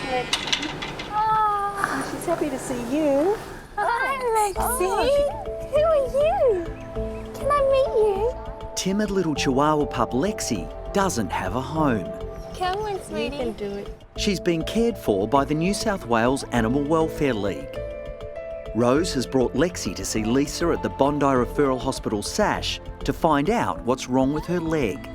Lexie. Oh, she's happy to see you. Hi, Lexie. Who are you? Can I meet you? Timid little Chihuahua pup Lexie doesn't have a home. Come on, sweetie. You can do it. She's been cared for by the New South Wales Animal Welfare League. Rose has brought Lexie to see Lisa at the Bondi Referral Hospital SASH to find out what's wrong with her leg.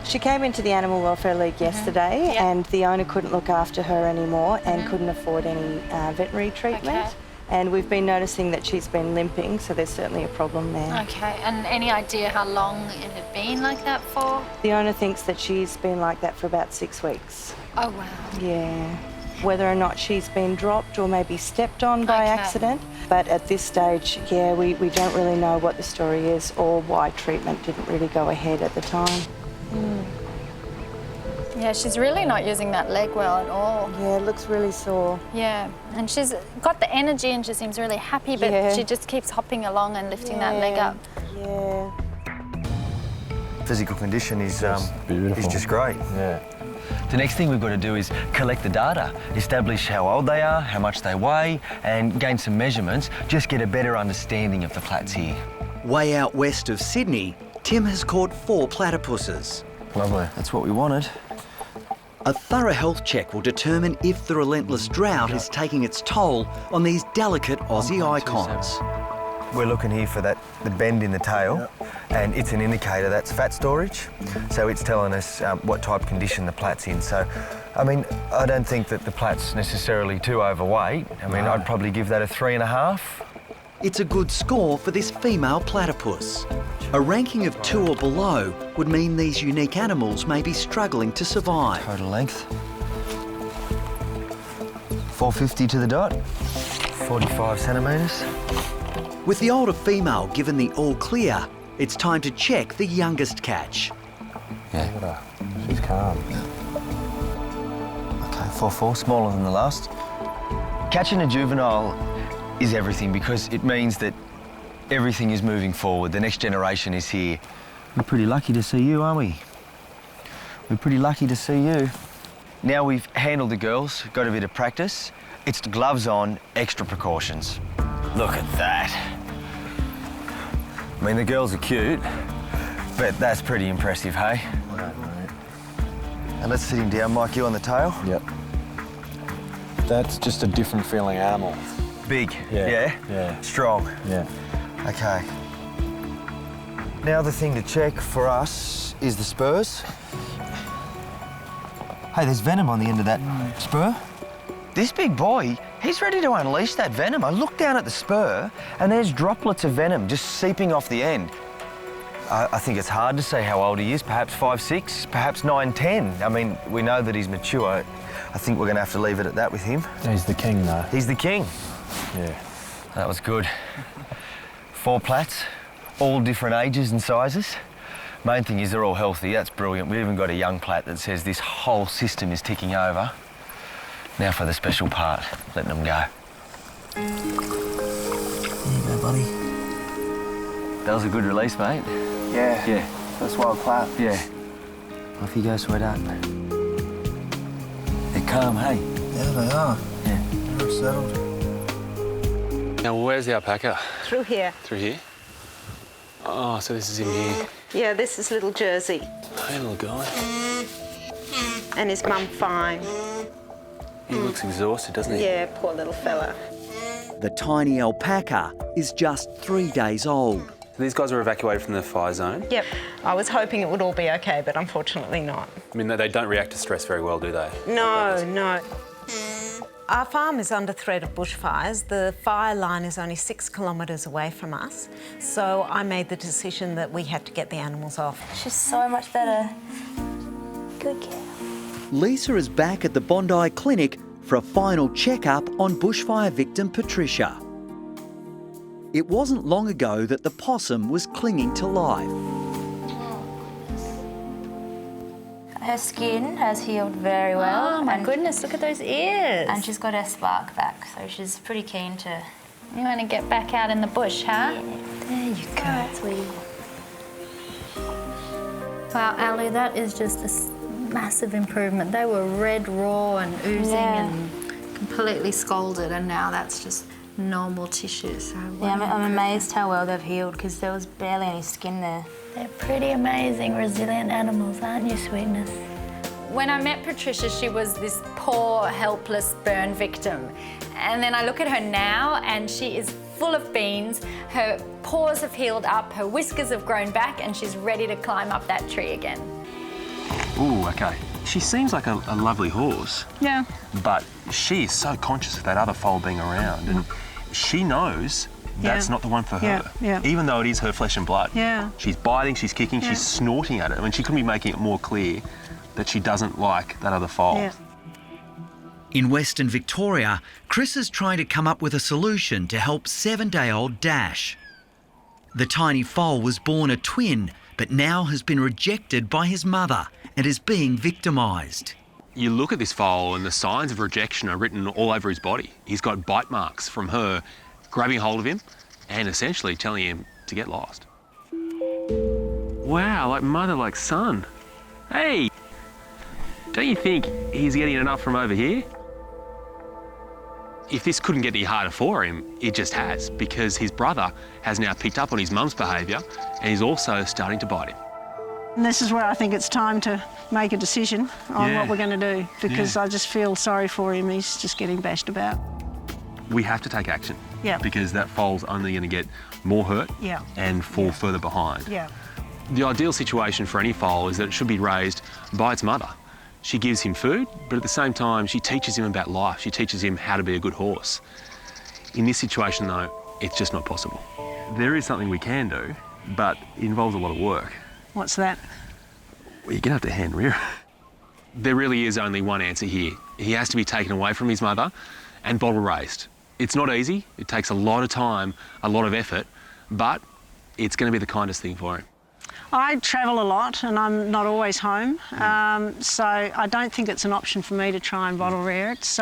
She came into the Animal Welfare League yesterday and the owner couldn't look after her anymore and couldn't afford any veterinary treatment. Okay. And we've been noticing that she's been limping, so there's certainly a problem there. Okay, and any idea how long it had been like that for? The owner thinks that she's been like that for about 6 weeks. Oh, wow. Yeah. Whether or not she's been dropped or maybe stepped on by accident. But at this stage, yeah, we don't really know what the story is or why treatment didn't really go ahead at the time. Yeah, she's really not using that leg well at all. Yeah, it looks really sore. Yeah, and she's got the energy and she seems really happy, but she just keeps hopping along and lifting that leg up. Yeah. Physical condition is just great. Yeah. The next thing we've got to do is collect the data, establish how old they are, how much they weigh, and gain some measurements, just get a better understanding of the plats here. Way out west of Sydney, Tim has caught 4 platypuses. Lovely. That's what we wanted. A thorough health check will determine if the relentless drought is taking its toll on these delicate Aussie icons. We're looking here for the bend in the tail, and it's an indicator that's fat storage. So it's telling us what type of condition the plat's in. So, I mean, I don't think that the plat's necessarily too overweight. I mean, I'd probably give that a 3.5. It's a good score for this female platypus. A ranking of 2 or below would mean these unique animals may be struggling to survive. Total length. 450 to the dot. 45 centimetres. With the older female given the all clear, it's time to check the youngest catch. Yeah. She's calm. Okay, 4'4", smaller than the last. Catching a juvenile is everything because it means that everything is moving forward. The next generation is here. We're pretty lucky to see you, aren't we? We're pretty lucky to see you. Now we've handled the girls, got a bit of practice. It's gloves on, extra precautions. Look at that. I mean, the girls are cute, but that's pretty impressive, hey? Right, mate. And let's sit him down, Mike, you on the tail. Yep. That's just a different feeling animal. Big, Yeah. Strong. Yeah. Okay. Now the thing to check for us is the spurs. Hey, there's venom on the end of that spur. This big boy, he's ready to unleash that venom. I look down at the spur and there's droplets of venom just seeping off the end. I think it's hard to say how old he is, perhaps 5, 6, perhaps 9, 10. I mean, we know that he's mature. I think we're going to have to leave it at that with him. He's the king, though. He's the king. Yeah. That was good. 4 plats, all different ages and sizes. Main thing is they're all healthy. That's brilliant. We've even got a young plat that says this whole system is ticking over. Now for the special part, letting them go. There you go, buddy. That was a good release, mate. Yeah. Yeah. First wild plat. Yeah. Off you go, sweetheart. They're calm, hey? Yeah, they are. Yeah. They're settled. Now, where's the alpaca? Through here. Through here? Oh, so this is him here. Yeah, this is little Jersey. Hey, little guy. And his mum fine. He looks exhausted, doesn't he? Yeah, poor little fella. The tiny alpaca is just 3 days old. So these guys were evacuated from the fire zone. Yep. I was hoping it would all be okay, but unfortunately not. I mean, they don't react to stress very well, do they? No, no. Our farm is under threat of bushfires. The fire line is only 6 kilometres away from us, so I made the decision that we had to get the animals off. She's so much better. Good girl. Lisa is back at the Bondi Clinic for a final checkup on bushfire victim Patricia. It wasn't long ago that the possum was clinging to life. Her skin has healed very well. Oh, my goodness, look at those ears. And she's got her spark back, so she's pretty keen to... You want to get back out in the bush, huh? Yeah, there you go, sweetie. Wow, Ali, that is just massive improvement. They were red, raw and oozing and completely scalded, and now that's just normal tissue. So yeah, I'm amazed how well they've healed because there was barely any skin there. They're pretty amazing, resilient animals, aren't you, Sweetness? When I met Patricia, she was this poor, helpless burn victim. And then I look at her now and she is full of beans. Her paws have healed up, her whiskers have grown back, and she's ready to climb up that tree again. Ooh, okay. She seems like a lovely horse. Yeah. But she is so conscious of that other foal being around, and she knows that's not the one for her. Yeah. Even though it is her flesh and blood. Yeah. She's biting, she's kicking, she's snorting at it. I mean, she couldn't be making it more clear that she doesn't like that other foal. Yeah. In Western Victoria, Chris is trying to come up with a solution to help 7-day-old Dash. The tiny foal was born a twin, but now has been rejected by his mother and is being victimised. You look at this foal and the signs of rejection are written all over his body. He's got bite marks from her grabbing hold of him and essentially telling him to get lost. Wow, like mother, like son. Hey, don't you think he's getting enough from over here? If this couldn't get any harder for him, it just has, because his brother has now picked up on his mum's behaviour and he's also starting to bite him. And this is where I think it's time to make a decision on what we're going to do, because I just feel sorry for him. He's just getting bashed about. We have to take action. Yeah. Because that foal's only going to get more hurt and fall further behind. Yeah. The ideal situation for any foal is that it should be raised by its mother. She gives him food, but at the same time, she teaches him about life. She teaches him how to be a good horse. In this situation, though, it's just not possible. There is something we can do, but it involves a lot of work. What's that? Well, you're going to have to hand rear. There really is only one answer here. He has to be taken away from his mother and bottle raised. It's not easy. It takes a lot of time, a lot of effort, but it's going to be the kindest thing for him. I travel a lot and I'm not always home, so I don't think it's an option for me to try and bottle rear it.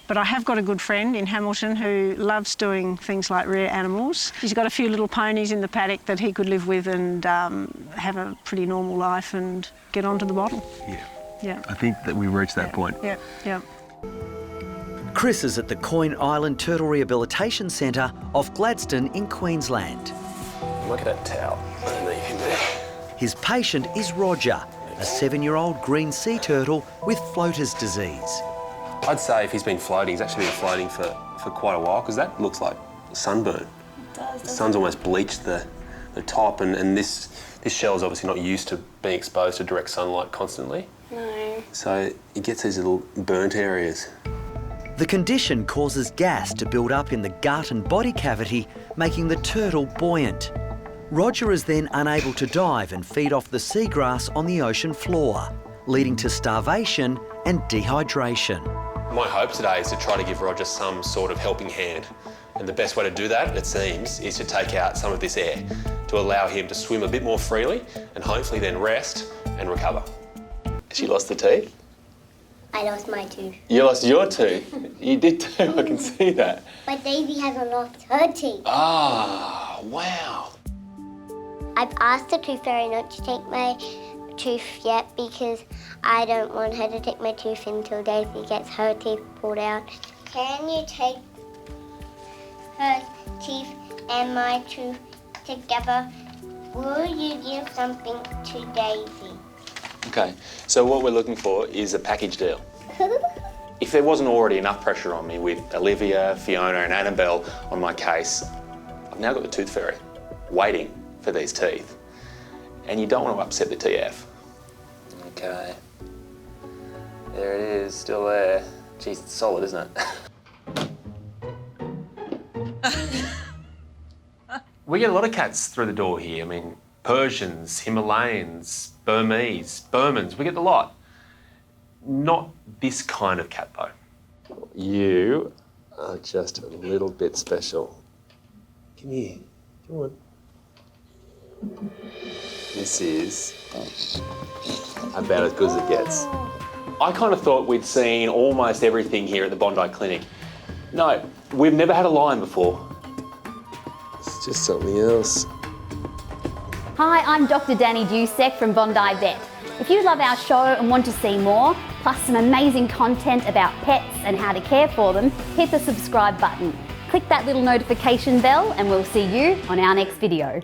But I have got a good friend in Hamilton who loves doing things like rear animals. He's got a few little ponies in the paddock that he could live with and have a pretty normal life and get onto the bottle. Yeah. I think that we've reached that point. Yeah. Chris is at the Coyne Island Turtle Rehabilitation Centre off Gladstone in Queensland. Look at that towel underneath him there. His patient is Roger, a 7-year-old green sea turtle with floater's disease. I'd say if he's been floating, he's actually been floating for quite a while, because that looks like sunburn. It does. The sun's almost bleached the top, and this shell is obviously not used to being exposed to direct sunlight constantly. No. So it gets these little burnt areas. The condition causes gas to build up in the gut and body cavity, making the turtle buoyant. Roger is then unable to dive and feed off the seagrass on the ocean floor, leading to starvation and dehydration. My hope today is to try to give Roger some sort of helping hand. And the best way to do that, it seems, is to take out some of this air, to allow him to swim a bit more freely and hopefully then rest and recover. Has she lost the teeth? I lost my tooth. You lost your tooth? You did too, I can see that. But Daisy hasn't lost her teeth. Ah, wow. I've asked the tooth fairy not to take my tooth yet because I don't want her to take my tooth until Daisy gets her teeth pulled out. Can you take her teeth and my tooth together? Will you give something to Daisy? Okay, so what we're looking for is a package deal. If there wasn't already enough pressure on me with Olivia, Fiona and Annabelle on my case, I've now got the tooth fairy waiting for these teeth. And you don't want to upset the TF. Okay. There it is, still there. Geez, it's solid, isn't it? We get a lot of cats through the door here. I mean, Persians, Himalayans, Burmese, Burmans, we get the lot. Not this kind of cat, though. You are just a little bit special. Come here, come on. This is about as good as it gets. I kind of thought we'd seen almost everything here at the Bondi Clinic. No, we've never had a lion before. It's just something else. Hi, I'm Dr. Danny Dusek from Bondi Vet. If you love our show and want to see more, plus some amazing content about pets and how to care for them, hit the subscribe button. Click that little notification bell and we'll see you on our next video.